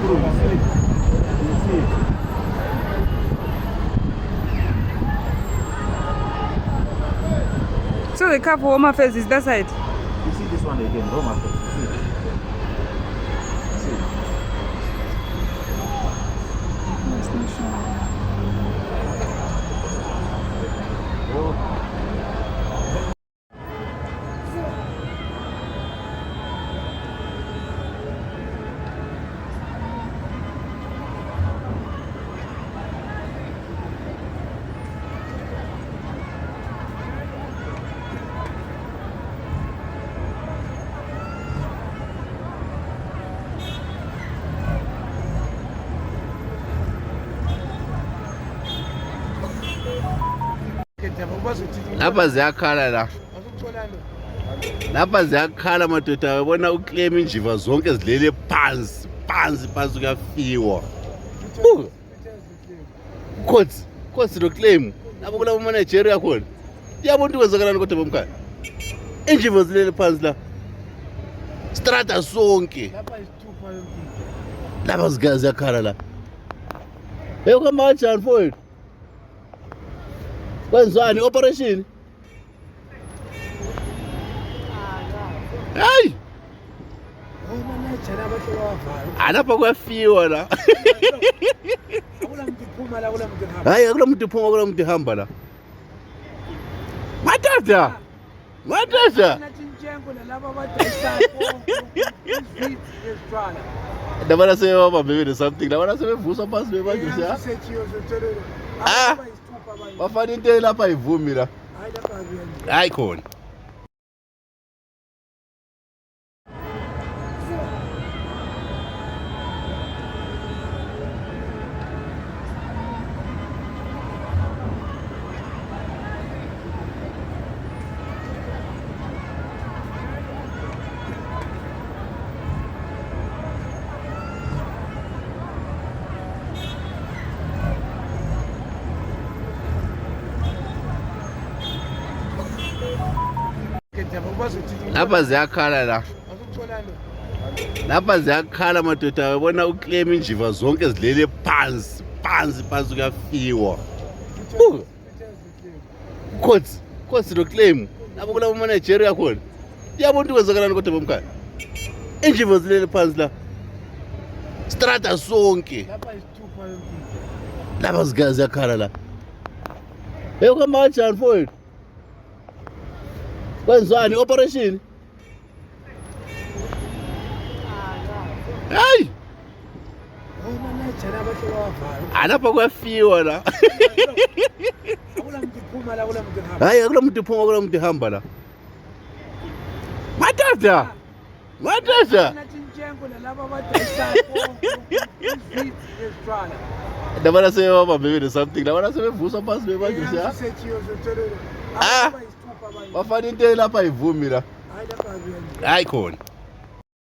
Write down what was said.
through. You see it? You see it? So the car for Home Affairs is that side? You see this one again, Home Affairs. You see it? You see it? Oh. Lapha ziyakhala la. Lapha ziyakhala madoda yabona uclaim injiva zonke zilele phansi kuyafiwa. Khosi lo claim. Lapha kula manager khona. Yabona ukuthi kwenzakalani kodwa bomkhaya. Injiva zilele phansi la. Strata sonke. Lapha ziyakhala la. Hey ukama kanjani mfowethu? Kwenzani operation? Hey! Alapha kuyafiwa la. Hayi akula muntu uphuma akula muntu hamba la. Matata. Dabana sebaba bebe something. Dabana sebevusa phansi bebanje siya. Ah. Bafana into lapha ivumi la. Hayi khona. Lapha ziyakhala la. Lapha ziyakhala madoda yabona uclaim injiva zonke zilele phansi kuyafiwa. Khosi lo claim. Lapha kula manager khona. Yabona ukuthi kwenzakalani kodwa bomkhaya. Injiva zilele phansi la. Strata sonke. Lapha ziyakhala la. Hey ukama kanjani mfowethu? Kwenzani operation? Hey! Alapha kuyafiwa la. Hayi akula muntu uphuma akula muntu hamba la. Matata. Dabana sebaba bebe something. Dabana sebevusa phansi bebanje siya. Ah. Bafana into lapha ivumi la. Hayi khona.